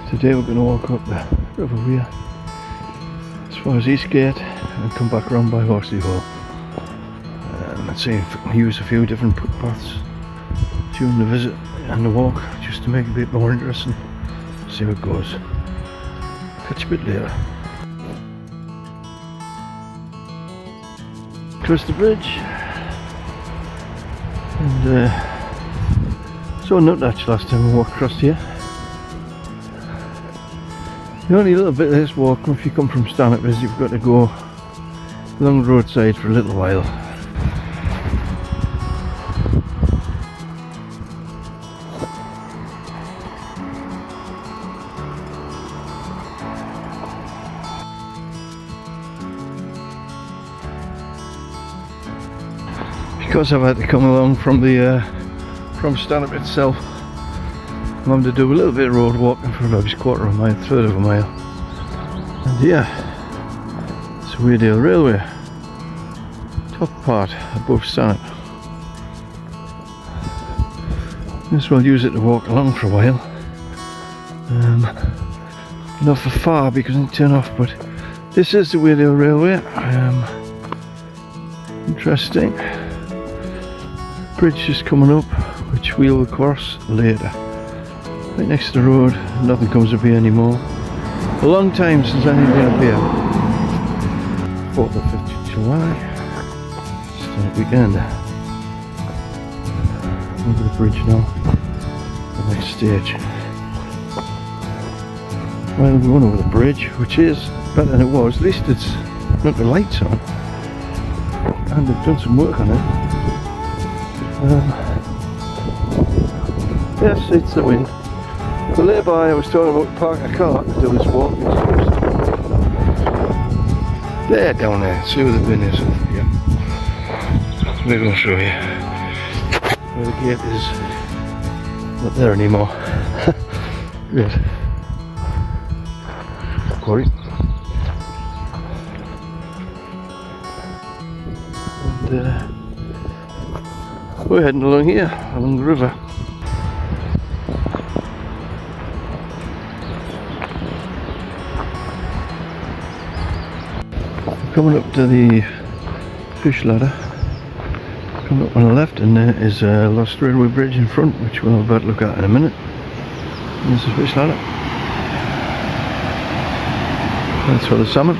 Today we're going to walk up the River Weir as far as Eastgate and come back round by Horsley Hall. Let's see if we can use a few different footpaths during the visit and the walk just to make it a bit more interesting. See how it goes. Catch you a bit later. Across the bridge and saw Nuthatch last time we walked across here. The only little bit of this walk, if you come from Stanhope, is you've got to go along the roadside for a little while. Because I've had to come along from the from Stanhope itself, I'm having to do a little bit of road walking for about a quarter of a mile, third of a mile. And yeah, it's Weardale Railway, top part above Stanhope. May as well use it to walk along for a while. Not for far because I need to turn off, but this is the Weardale Railway. Interesting. Bridge is coming up, which we'll cross later. Right next to the road, nothing comes up here anymore. A long time since anything been up here. 4th or 5th of July. Start weekend. Over the bridge now. The next stage. Well, we're going over the bridge, which is better than it was. At least it's not the lights on. And they've done some work on it. Yes, it's the wind. So nearby I was talking about parking a car to do this walk. There, down there. See where the bin is. Yeah. Maybe I'll show you. Where the gate is not there anymore. Great. Quarry. And we're heading along here, along the river. Coming up to the fish ladder. Coming up on the left, and there is a lost railway bridge in front, which we'll have a look at in a minute. There's the fish ladder. That's for the salmon.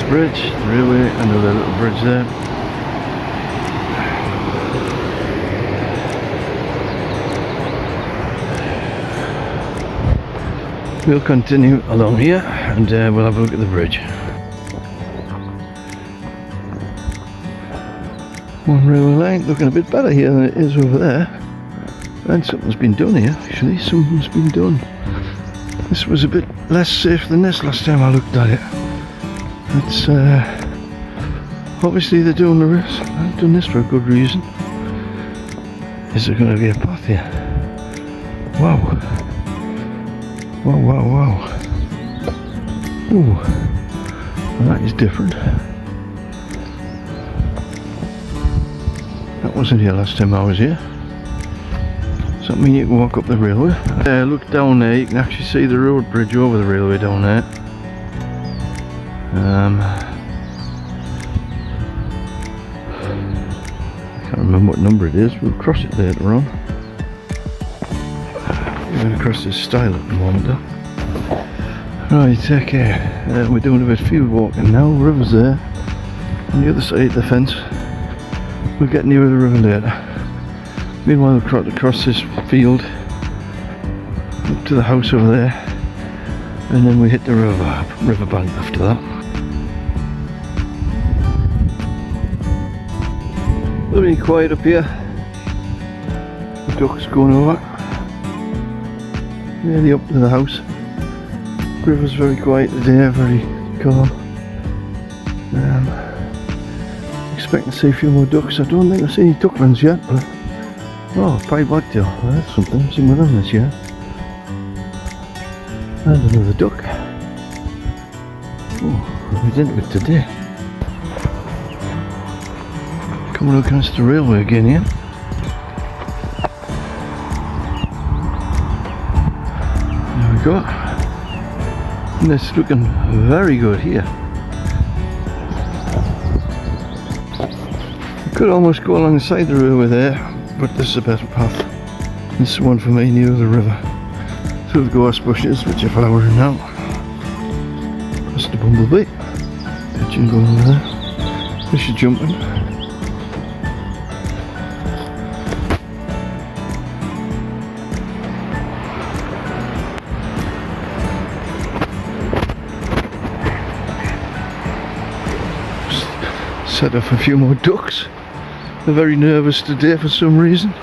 Bridge, the railway, another little bridge there. We'll continue along here and we'll have a look at the bridge. One railway line looking a bit better here than it is over there. And something's been done here, actually. Something's been done. This was a bit less safe than this last time I looked at it. It's obviously they're doing the rest. I've done this for a good reason. Is there going to be a path here? Wow! Wow! Wow! Wow! Ooh, well, that is different. That wasn't here last time I was here. Does that mean you can walk up the railway? Look down there. You can actually see the road bridge over the railway down there. I can't remember what number it is. We'll cross it later on. We're going to cross this stile at the moment though. Right, okay. We're doing a bit of field walking now. River's there. On the other side of the fence. We'll get nearer the river later. Meanwhile we'll cross this field up to the house over there. And then we hit the river bank after that. Really quiet up here. The ducks going over. Nearly up to the house. The river's very quiet today, very calm. Expecting to see a few more ducks. I don't think I've seen any ducklings yet, but oh, pied wagtail. Well, that's something. I've seen one of them this year. And another duck. Oh, we did it today. Coming across the railway again here. There we go. And it's looking very good here. You could almost go alongside the railway there, but this is a better path. This is one for me near the river. Through the gorse bushes, which are flowering now. That's the bumblebee. Pigeon going over there. Fish are jumping. Set off a few more ducks. They're very nervous today for some reason.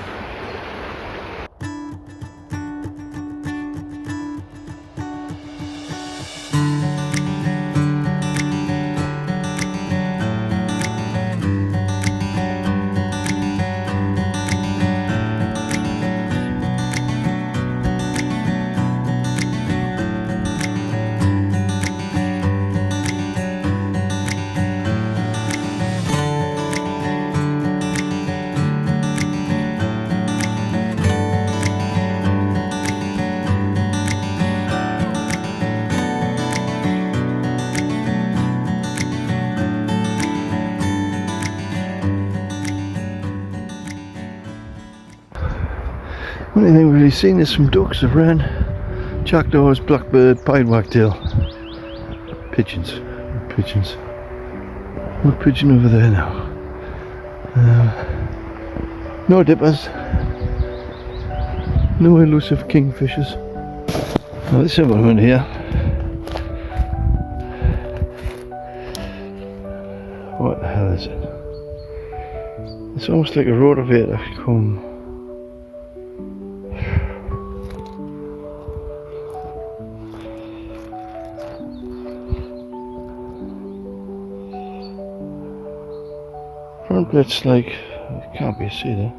Only thing we've really seen is some ducks, a wren, jackdaws, blackbird, pied wagtail, pigeons. What pigeon over there now? No dippers, no elusive kingfishers. Now this other one here. What the hell is it? It's almost like a rotovator come. Front bit's like, it can't be a sea there.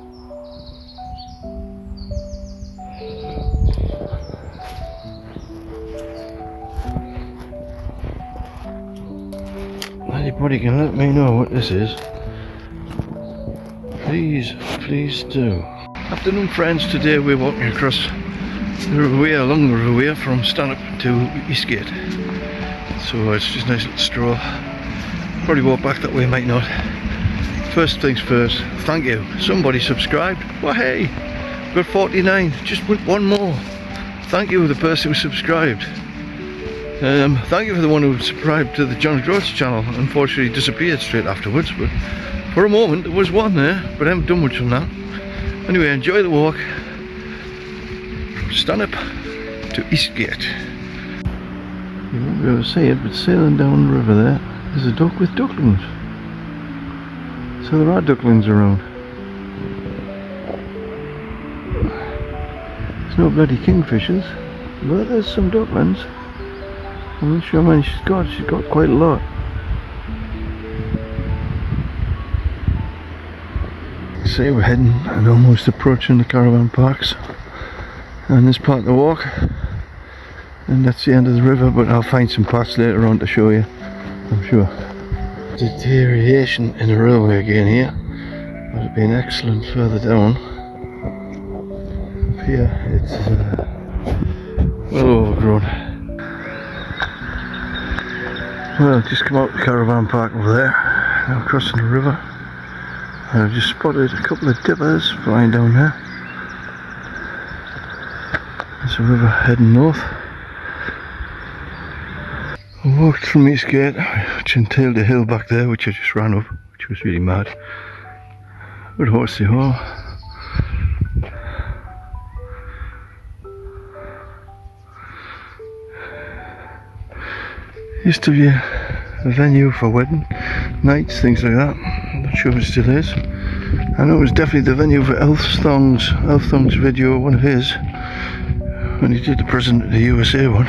Anybody can let me know what this is. Please do. Afternoon friends, today we're walking across the riverway, along the riverway from Stanhope to Eastgate. So it's just a nice little stroll. Probably walk back that way, might not. First things first, thank you. Somebody subscribed. Well, hey, got 49. Just went one more. Thank you to the person who subscribed. Thank you for the one who subscribed to the John Groats channel. Unfortunately, disappeared straight afterwards. But for a moment, there was one there, but I haven't done much on that. Anyway, enjoy the walk from Stanhope to Eastgate. You won't be able to see it, but sailing down the river there is a dock with ducklings. So there are ducklings around. There's no bloody kingfishers, but there's some ducklings. I'm not sure how many she's got. She's got quite a lot. See, we're heading and almost approaching the caravan parks. And this part of the walk. And that's the end of the river, but I'll find some parts later on to show you, I'm sure. Deterioration in the railway again here. Would have been excellent further down. Up here it's well overgrown. Well, just come out the caravan park over there. Now crossing the river. I've just spotted a couple of dippers flying down there. There's a river heading north. I walked from Eastgate, which entailed a hill back there, which I just ran up, which was really mad. Good horsey hole. Used to be a venue for wedding nights, things like that. I'm not sure if it still is. I know it was definitely the venue for Elfthong's video, one of his, when he did the President of the USA one.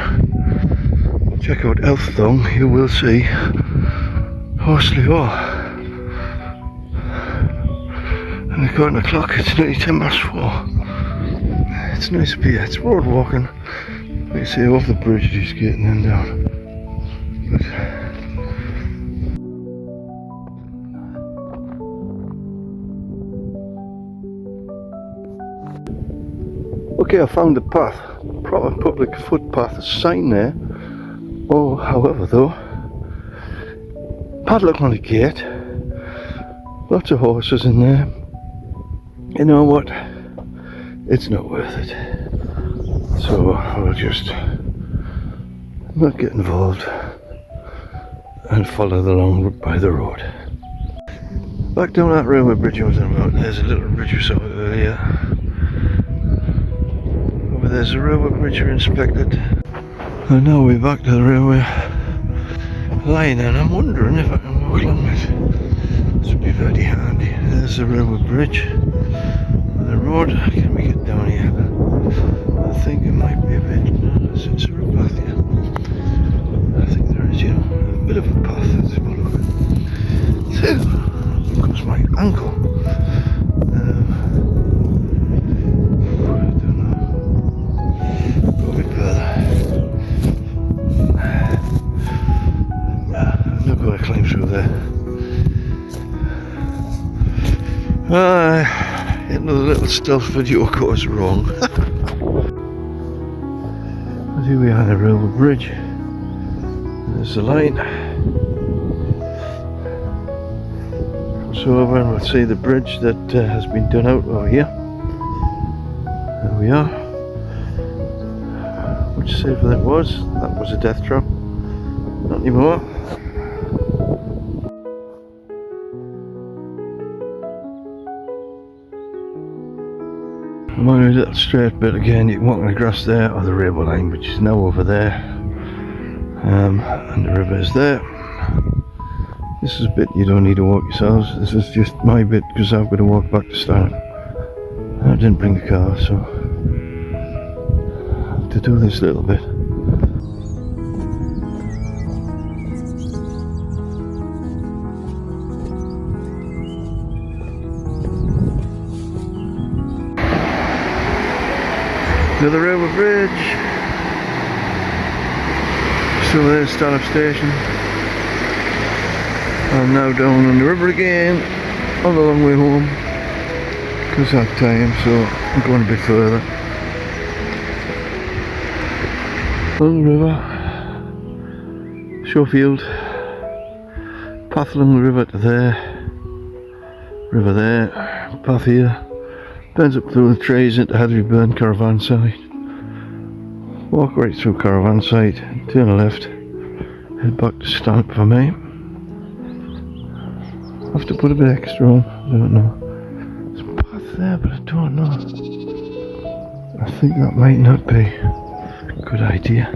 Check out Elfthong, you will see Horsley Hall. And according to the clock, it's nearly 10 past 4. It's nice up here, it's road walking. Like I say, off the bridge, just getting in down. But Okay, I found the path. Proper public footpath sign there. Oh, however though, padlock on the gate. Lots of horses in there. You know what? It's not worth it. So I'll just not get involved and follow the long route by the road. Back down that railway bridge I was on about. There's a little bridge we saw earlier. Over there's a railway bridge we inspected. And now we're back to the railway line, and I'm wondering if I can walk along it. This would be very handy. There's the railway bridge. The road, can we get down here? I think it might be a bit. No, it's a road path here. I think there is, you know, a bit of a path. Let's have a look. So, there goes my ankle. I don't know. Go a bit further. I'm not going to climb through there. Another little stealth video goes wrong. And here we are on the railway bridge. There's the line. Cross over and we'll see the bridge that has been done out over here. There we are. Much safer than it was. That was a death trap. Not anymore. I'm on a little straight bit again. You can walk on the grass there, or the railway line, which is now over there, and the river is there. This is a bit you don't need to walk yourselves. This is just my bit because I've got to walk back to Stanhope. I didn't bring the car, so I have to do this little bit. Another railway bridge. So there's Stanhope station. I'm now down on the river again on the long way home because I have time, so I'm going a bit further. On the river, Showfield, path along the river to there, river there, path here. Bends up through the trees into Hadleyburn caravan site. Walk right through caravan site, turn left, head back to Stanhope for me. I have to put a bit extra on, I don't know. There's a path there, but I don't know. I think that might not be a good idea.